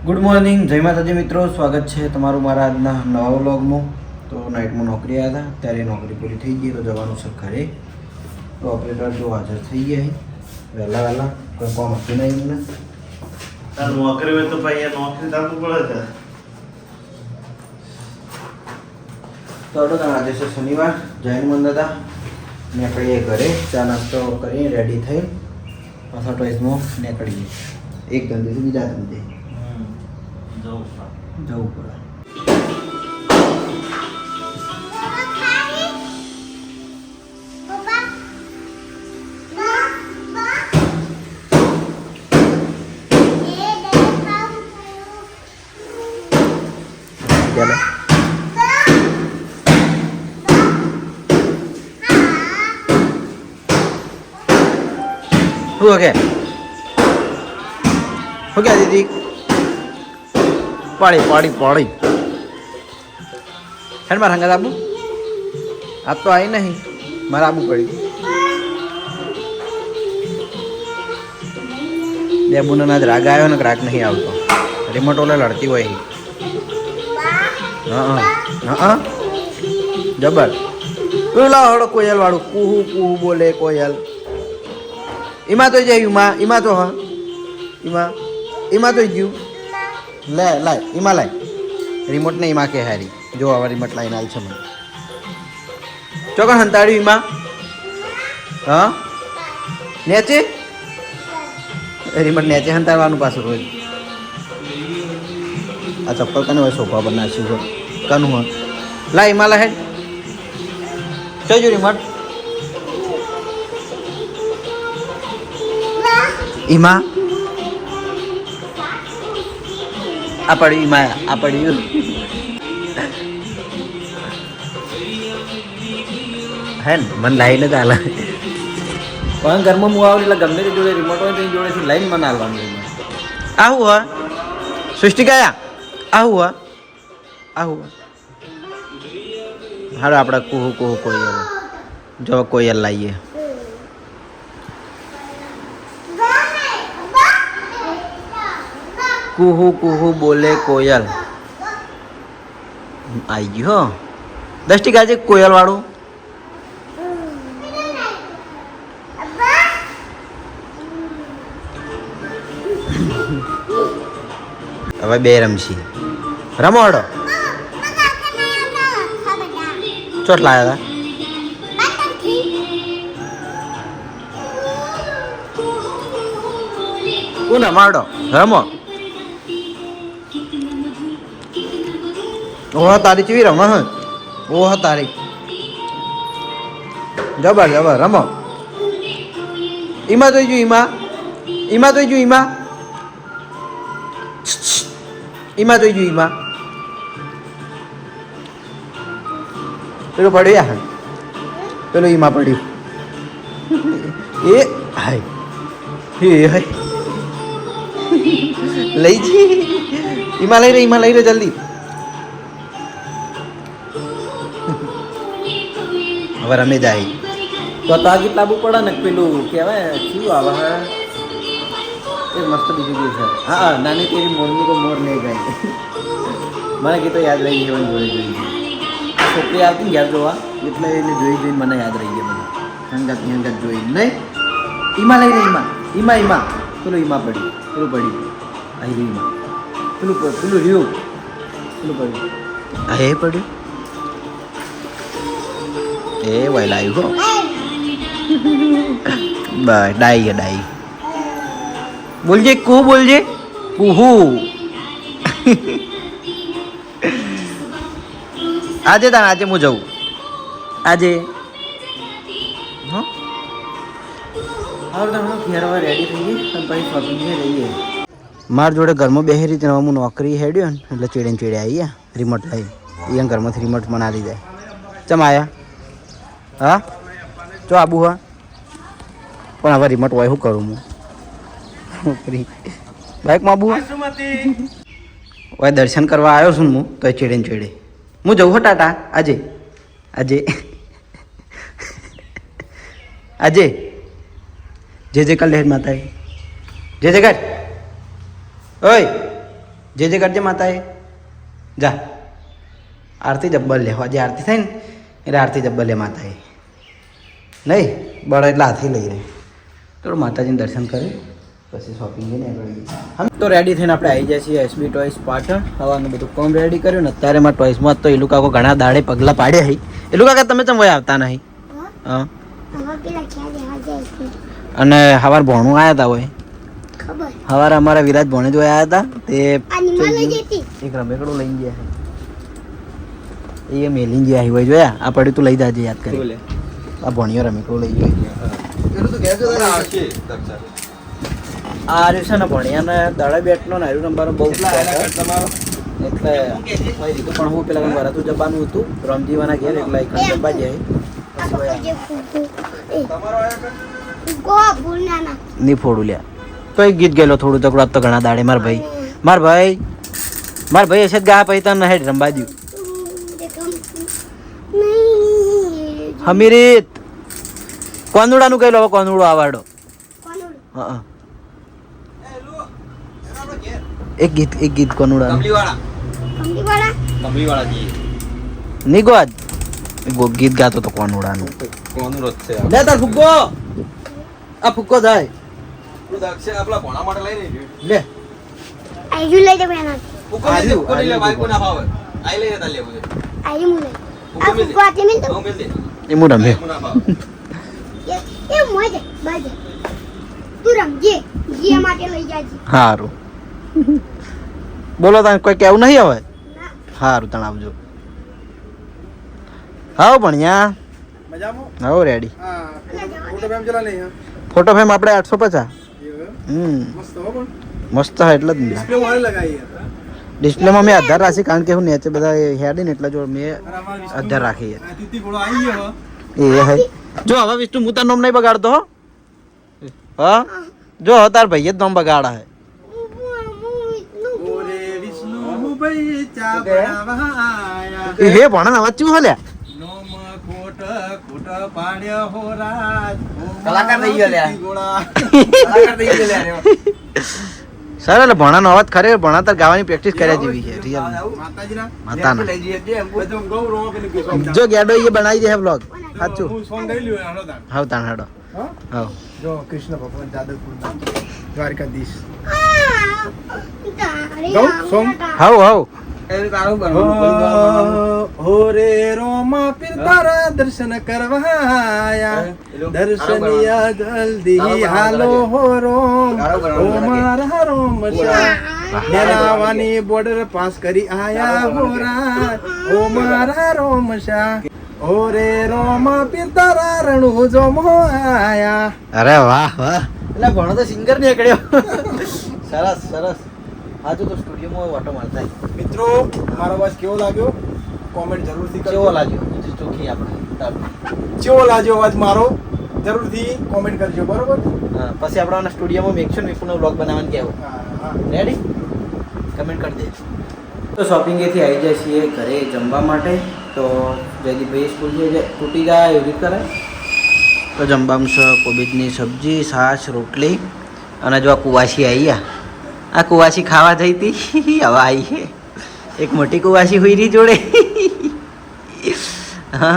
Good morning, જય માતાજી મિત્રો. સ્વાગત છે તમારું મારા આજના નવા વ્લોગમાં. તો નાઇટમાં નોકરી આવ્યા હતા, ત્યારે નોકરી પૂરી થઈ ગઈ તો જવાનું છે ઘરે. તો ઓપરેટર જો હાજર થઈ ગયા વહેલા વહેલા, કોઈ કામ હતું નહીં એમને. નોકરી હોય તો ભાઈ નોકરી ચાલુ પડે છે. તો આજે છે શનિવાર, જૈન મંદિર હતા. નીકળીએ ઘરે, ચા નાસ્તો કરી રેડી થઈ પાછા ટોઈસમાં નીકળીએ એક ધંધેથી બીજા ધંધે જવું પડે. ચાલો શું કે દીદી પાડી પાડી પાડી હેડ મારા હંગા આબુ આ તો આવી નહીં મારે આબુ પડી બે બુનો ના જ રાગ આવ્યો ને રાગ નહીં આવતો. રિમોટ ઓલે લડતી હોય હા જબર પેલા હળો કોયલ વાળું કુહુ કુહુ બોલે કોયલ. એમાં તો જાય એમાં તો હા એમાં તો ગયું લે લાય એમાં લાય રિમોટ ને એમાં કે હારી જો હવે રિમોટ લાઈને આવી છે મને ચોકન હંતાડ્યું એમાં હા નેચે રિમોટ નેચે હંતાડવાનું પાછું રોજ. આ ચપ્પલ કને હોય સોફા પર નાખ્યું હોય કનું હોય લા એમાં લા હેડ જોજો રિમોટ એમાં આ પડ્યું એમાં આ પડ્યું હે ને મને લાઈને જ હાલ પણ ઘરમાં હું આવું એટલે ગમે તે જોડે રિમોટ હોય તેની જોડેથી લઈને મને હાલવાનું રિમોટ. આવું હા સૃષ્ટિ કયા આવું હા આવું હારો આપણે કુહુ કુહુ કોયલ જો કોયલ લાવીએ. કુહુ કુહુ બોલે કોયલ આવી ગયું હો 10 ટીકા છે કોયલ વાળું. હવે બે રમશી રમોડો ચોટ લાયા હતા કોને મારડો રમો. ઓહ તારી ચીવી રમો હ ઓહ તારી જબર જબર રમો. એમાં તો જો એમાં તો જો એમાં તો જો એમાં પેલું પડ્યું યાર પેલું એમાં પડ્યું એ હાય એ હાય લઈ જી એમાં લઈ રે જલ્દી. હવે રમે જાય તો આ ગીત લાવવું પડે ને પેલું કહેવાય શું આવે હે એ મસ્ત બીજું ગીત છે હા નાની તેરી મોરની તો મોર નહીં ગાય મને ગીતો યાદ રહી ગયા જોડે જોઈ છોકરી આવતી ઘેર જોવા એટલે એને જોઈ મને યાદ રહી ગયા મને હંગાત જોઈ નહીં ઈમાં લઈ રહી ઈમાં પેલું ઈમાં પડ્યું આવી રહ્યું ઈમાં પેલું રહ્યું પેલું પડ્યું હા એ પડ્યું એ વહેલા આવ્યું હો બસ ડાઈ બોલજે કુહુ બોલજે કુહુ. આજે હું જઉં આજે રેડી થઈ ગઈ પછી શોપિંગ રહીએ. મારા જોડે ઘરમાં બેસી રીતે હું નોકરી હેડ્યો ને એટલે ચીડે આવી રિમોટ લઈ અહીંયા ઘરમાંથી રિમોટ મને આવી જાય. ચમ આયા હા ચો આબુ હા પણ હવે રિમોટ હોય શું કરું હું બાઇકમાં આબુ હોય દર્શન કરવા આવ્યો છું હું તો ચીડે હું જઉં હો ટાટા આજે જે કર લે માતા જે કર ઓય જે કરજે માતાએ જા આરતી જબ્બર લે આજે આરતી થાય ને એટલે આરતી જબ્બર લે માતાએ નહીં બળ એટલે હાથી લઈ રહે તો માતાજીને દર્શન કરે પછી શોપિંગ જઈને આગળ તો રેડી થઈને આપણે આવી જાય છીએ એસબી ટોયસ પાટણ હવાનું બધું કોમ રેડી કર્યું ને અત્યારે મારા ટોયસમાં તો એ લોકો ઘણા દાડે પગલાં પાડ્યા હઈ એ લોકો તમે ચમ વય આવતા નહીં હા અને સવાર ભણું આવ્યા હતા હોય સવારે અમારા વિરાજ ભણે જો આવ્યા હતા તે એક રમેકડું લઈને ગયા એ મેલીને જે આવી હોય જોયા આ પડ્યું તું લઈ જાજે યાદ કરી આ ભણ્યો રમેકડું લઈ ગયો આ રહ્યું છે ને ભણ્યાને દડા બેટનો ને હારું નંબર બહુ એટલે કીધું પણ હું પેલા વરાતું જવાનું હતું રમજીવાના ઘેર એટલે એક જબ્બા જાય ની ફોડું લ્યા તો એક ગીત ગયેલો થોડું તકડું તો ઘણા દાડે માર ભાઈ હશે જ ગા પછી તને હેડ રંબા દ્યું હમીરીત કોનુડાનું કહેલો હવે કોનુડો આવાડો હા એક ગીત કોનુડા ની ગો આજ ગીત ગાતો તો કોનુડાનું લે તાર ફુગ્ગો આ ફુગ્ગો જાય લે આયુ લઈ દે બેના એ હું રમે સારું બોલો તને કોઈ કેવું નહીં હવે સારું તને આવજો હાવ ભણ્યા હાવ રેડી ફોટો ફ્રેમ આપણે 850 મસ્ત હા એટલે જ ને ડિસ્પ્લેમાં મેં આધાર રાખી કારણ કે હું નીચે બધા હેડી ને એટલે જો મેં આધાર રાખી એ હે જો હવે વિષ્ણુ હું તાર નોમ નહીં બગાડતો હો હા જો તાર ભાઈ જ નોમ બગાડા હે હે ભણ અવાજ ચું હલ્યા કલાકાર થઈ ગયો લ્યા સર એટલે ભણાનો અવાજ ખરે ભણા તાર ગાવાની પ્રેક્ટિસ કર્યા જેવી છે રિયલ માતાના જો ગેડો એ બનાવી દે બ્લોગ સાચું હાવ તાણ હેડો હાવ જો કૃષ્ણ ભગવાન જાદવપુરના દ્વારકાધીશ હાવ હો રે રોમા પીર તારા દર્શન કરવા આયા દર્શનિયા જલ્દી હાલો હો રોમ ઓ મારા રોમ નેલાવાની બોર્ડર પાસ કરી આયા હો રા ઓ મારા રોમ શા ઓ રે રોમા પીર તારા રણુ જોમો આયા અરે વાહ એટલે ભણો તો સિંગર નીકળ્યો સરસ આજુ તો સ્ટુડિયોમાં ઓટો મારતા મિત્રો મારો અવાજ કેવો લાગ્યો કોમેન્ટ જરૂરથી કેવો લાગ્યો ચોખ્ખી આપણે કેવો લાગ્યો અવાજ મારો જરૂરથી કોમેન્ટ કરજો બરોબર પછી આપણે સ્ટુડિયોમાં મેકશું વિપુનો વ્લોગ બનાવવાનું કહેવું રેડી કમેન્ટ કરી દેજો તો શોપિંગેથી આવી જાય છીએ ઘરે જમવા માટે તો જયદીપભાઈ સ્કૂલ છે તૂટી જાય એવી રીતે કરાય તો જમવામાં છે કોબીજની સબ્જી છાશ રોટલી અને જો આ કુવાસી આવી આ કુવાસી ખાવા જઈ હતી હવે આવી છે એક મોટી કુવાસી હોઈ રહી જોડે હા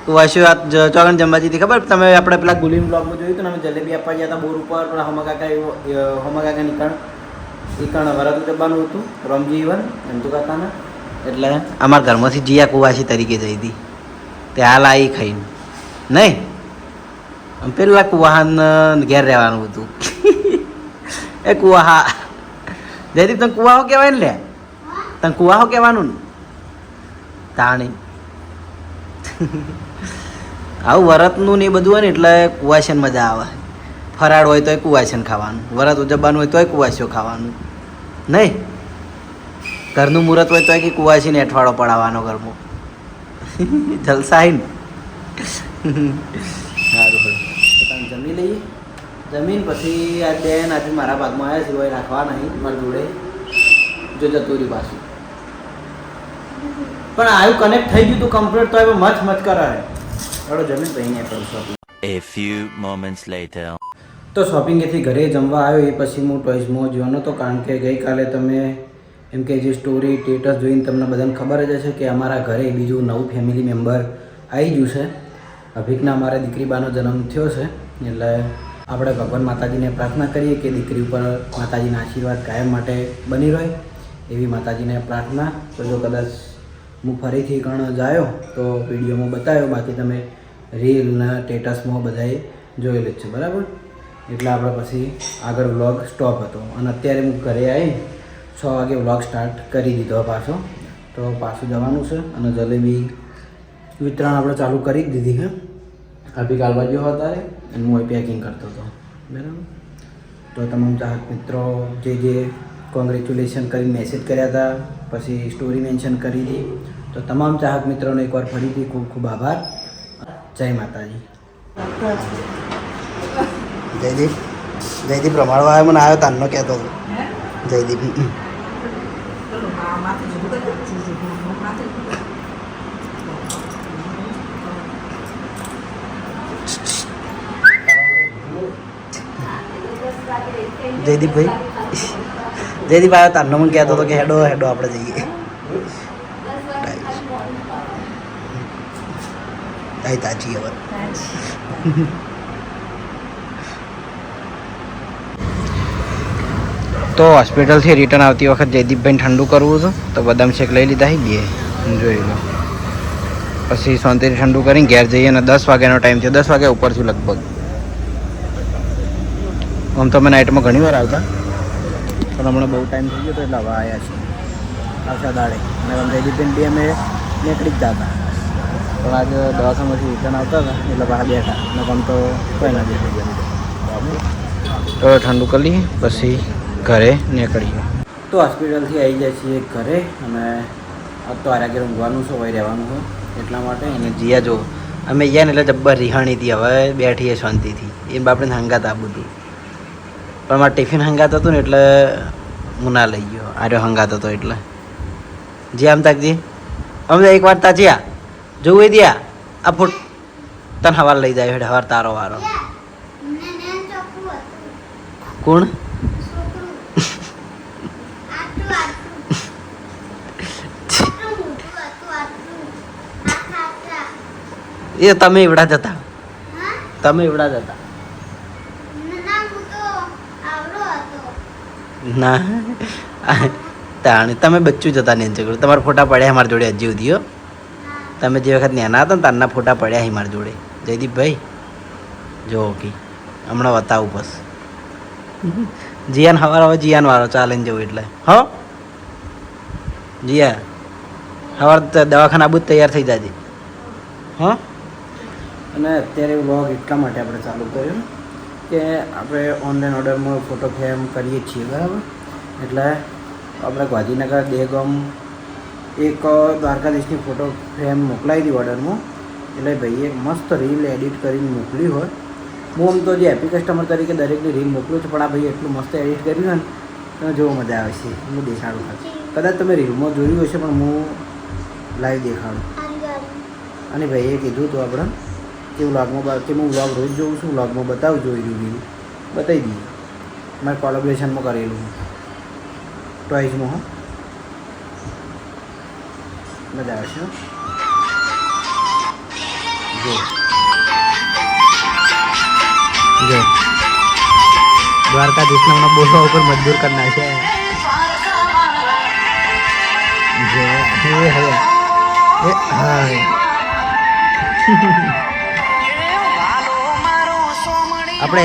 કુવાસીઓ આ ચોગણ જમવા જતી ખબર તમે આપણે પેલા ગુલીન બ્લોગમાં જોયું હતું ને અમે જલેબી આપવા ગયા હતા બોર ઉપર પેલા હોમાકાકા નીકળ વરાતું જવાનું હતું રમજી ઇવન અંજુ કાકાના એટલે અમારા ઘરમાંથી જીયા કુવાસી તરીકે જઈ હતી તે હાલ આવી ખાઈને નહીં પેલા કુવાહાન ઘેર રહેવાનું હતું એ કુવાહા જયદીપ તને કુવાહો કહેવાય ને લે તને કુવાહો કહેવાનું ને તાણી આવું વરતનું ને એ બધું હોય ને એટલે કુવાશન મજા આવે ફરાળ હોય તોય કુવાશન ખાવાનું વરત ઉજવવાનું હોય તોય કુવાસીઓ ખાવાનું નહીં ઘરનું મુહૂર્ત હોય તોય કે કુવાસીને અઠવાડો પડાવવાનો ઘરમાં જલસા ને સારું તમે જમી લઈએ જમીન પછી આ બેન આજે મારા ભાગમાં આવ્યા સિવાય રાખવા નહીં મારી જોડે જો જતું રહ્યું પાછું પણ આયું કનેક્ટ થઈ ગયું તું કમ્પ્લીટ તો હવે મચ કરે ચલો જમીન પછી ને કરું છું A few moments later. તો શોપિંગેથી ઘરે જમવા આવ્યો એ પછી હું ટોયઝમાં જોયો નહોતો, કારણ કે ગઈકાલે તમે એમ કે જે સ્ટોરી સ્ટેટસ જોઈને તમને બધાને ખબર જ હશે કે અમારા ઘરે બીજું નવું ફેમિલી મેમ્બર આવી ગયું છે. અભિકના અમારા દીકરીબાનો જન્મ થયો છે, એટલે આપણે ભગવાન માતાજીને પ્રાર્થના કરીએ કે દીકરી ઉપર માતાજીના આશીર્વાદ કાયમ માટે બની રહે, એવી માતાજીને પ્રાર્થના. તો જો કદાચ હું ફરીથી કણ જાયો તો વિડીયોમાં બતાવ્યો, બાકી તમે રીલના સ્ટેટસમાં બધાએ જોયેલું જ છે, બરાબર. એટલે આપણે પછી આગળ વ્લોગ સ્ટોપ હતો અને અત્યારે હું ઘરે આવી 6 વાગે વ્લોગ સ્ટાર્ટ કરી દીધો પાછો. તો પાછું જવાનું છે અને જલેબી વિતરણ આપણે ચાલુ કરી જ દીધી છે. અભી કાલવા ગયો હતો અને હું પેકિંગ કરતો હતો, બરાબર. તો તમામ ચાહક મિત્રો જે કોંગ્રેચ્યુલેશન કરીને મેસેજ કર્યા હતા, પછી સ્ટોરી મેન્શન કરી હતી, તો તમામ ચાહક મિત્રોને એકવાર ફરીથી ખૂબ ખૂબ આભાર. જય માતાજી. જયદીપ રમાડવા આવ્યો, મને આવ્યો તાનનો કહેતો હતો જયદીપ. જયદીપ આવ્યો તાનનો મને કહેતો હતો કે હેડો હેડો આપણે જઈએ. તાજી હવે તો હોસ્પિટલથી રિટર્ન આવતી વખત જયદીપભાઈને ઠંડુ કરવું હતું, તો બદામ શેક લઈ લીધા બે, જોઈ લો. પછી શાંતિથી ઠંડુ કરીને ઘેર જઈએ અને 10 વાગ્યાનો ટાઈમ થયો, 10 વાગ્યા ઉપર છું લગભગ. આમ તો અમે નાઇટમાં ઘણી વાર આવતા, પણ હમણાં બહુ ટાઈમ થઈ ગયો તો એટલે હવે આવ્યા છીએ આવતા દાડે. અને જયદીપભાઈ બે અમે નીકળી જ જતા, પણ આજે દવાખાનામાંથી રિટર્ન આવતા હતા એટલે બહાર બેઠા ને આમ તો કોઈ ના બેઠી ગયા. તો ઠંડુ કરી લઈએ પછી ઘરે નીકળીએ. તો હોસ્પિટલથી આવી જાય છીએ ઘરે અને આજ તો આરા ઘેર ઊંઘવાનું છે, હોય રહેવાનું હોય એટલા માટે. અને જીયા જો અમે ગયા ને એટલે જબ્બર રિહાણી હતી, હવે બેઠીએ શાંતિથી. એ બાપડે હંગાત આ બધું, પણ મારે ટિફિન હંગાત હતું ને એટલે હું ના લઈ ગયો. આર્યો હંગાત હતો એટલે જી આમ તાકજી અમે એક વાર તાજ્યા જોવું દિયા આ ફૂટ તને હવાર લઈ જાય હેડ, હવાર તારો વારો. કોણ? એ તમે એવડા જતા, તમે એવડા જતા ના તાણે તમે બચ્ચું જતા ને ઝઘડો. તમારા ફોટા પડ્યા અમારા જોડે હજી સુધી હો. તમે જે વખત નાના હતા ને તારના ફોટા પડ્યા મારા જોડે. જયદીપભાઈ જો કે હમણાં બતાવું બસ. જીયાન હવાર હવે જીયાન વાળો ચાલે ને જવું એટલે હો જીયા સવાર દવાખાના આબુ જ તૈયાર થઈ જાજે હા. અને અત્યારે વ્લોગ એટલા માટે આપણે ચાલુ કર્યું કે આપણે ઓનલાઈન ઓર્ડરમાં ફોટો ફ્રેમ કરીએ છીએ, બરાબર. એટલે આપણે ગાંધીનગર દેગામ એક દ્વારકાધીશની ફોટો ફ્રેમ મોકલાવી હતી ઓર્ડરમાં. એટલે ભાઈએ મસ્ત રીલ એડિટ કરીને મોકલી હોય. હું આમ તો જે હેપી કસ્ટમર તરીકે દરેકની રીલ મોકલું છું, પણ આ ભાઈએ એટલું મસ્ત એડિટ કર્યું ને તમે જોવો મજા આવે છે. હું દેખાડું ખાસ, કદાચ તમે રીલમાં જોયું હશે પણ હું લાઈવ દેખાડું. અને ભાઈએ કીધું હતું આપણે કે વ્લોગમાં કે હું વ્લોગ રોજ જોઉં છું, વ્લોગમાં બતાવજો એ રીલ બતાવી દઈએ. મારે કોલેબરેશનમાં કરેલું ટોયઝમાં. હા મજા આવશે. જો દ્વારકાધીશના હમણાં બોલવા ઉપર મજબૂર કરનાર છે. આપણે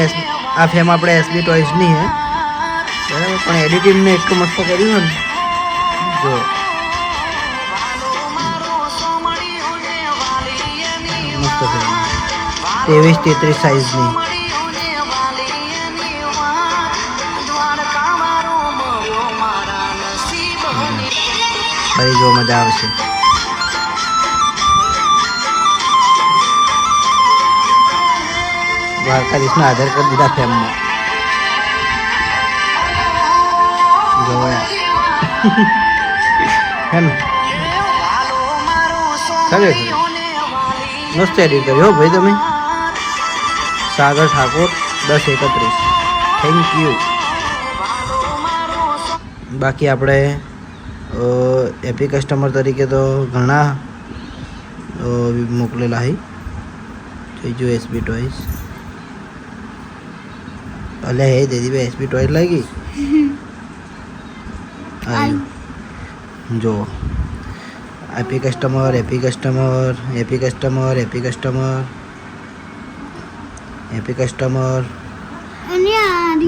આ ફેમ આપણે એસબી ટોયઝની હે બરાબર, પણ એડિટિંગને એટલું મસ્ત કર્યું ને જો મસ્ત ફિલ્મ 23-33 સાઈઝની. ફરી જો મજા આવશે. દ્વારકાધીશનો આધાર કરી દીધા ફેમમાં જોયા હે ને. ખરેખર મસ્ત એડિટ કર્યો હો ભાઈ તમે. સાગર ઠાકોર 10:31. Thank you. બાકી આપણે એપી કસ્ટમર તરીકે તો ઘણા મોકલેલા હી. જોઈ જો એસબી ટોયસ. અલે હે દીદી ભાઈ એસબી ટોયસ લાગી. જો AP customer AP customer AP customer AP customer AP customer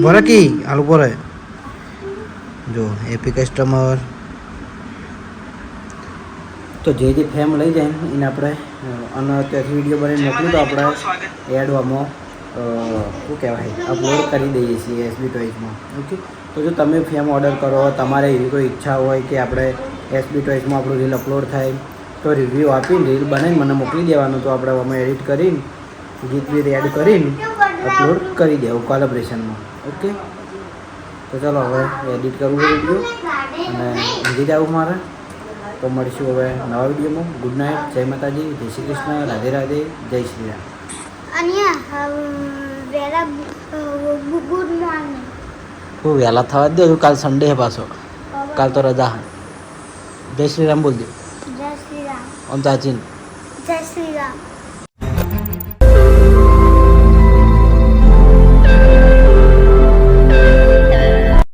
બરાકી આલુ પર જો એપી કસ્ટમર. તો જે ફેમ લઈ જાય એને આપણે અને ત્યાંથી વિડીયો બનાવીને મોકલી તો આપણે એડવામાં શું કહેવાય અપલોડ કરી દઈએ છીએ એસબી ટોયસમાં. ઓકે, તો જો તમે ફેમ ઓર્ડર કરો, તમારે એવી કોઈ ઈચ્છા હોય કે આપણે એસબી ટોયસમાં આપણું રીલ અપલોડ થાય તો રિવ્યૂ આપીને રીલ બનાવીને મને મોકલી દેવાનું. તો આપણે અમે એડિટ કરીને ગીત વીત એડ કરીને અપલોડ કરી દેવું કોલેબ્રેશનમાં. ઓકે, તો ચાલો હવે એડિટ કરવું વિડીયો અને ઊંઘી જવું મારે. તો મળીશું હવે નવા વિડીયોમાં. ગુડ નાઇટ, જય માતાજી, જય શ્રી કૃષ્ણ, રાધે રાધે, જય શ્રી રામ. Good morning. હું વહેલા થવા જ દો, કાલ સન્ડે હે પાછો, કાલ તો રજા હે. જય શ્રી રામ બોલ દે જય શ્રી રામ. આમ ચાચીને જય શ્રી રામ.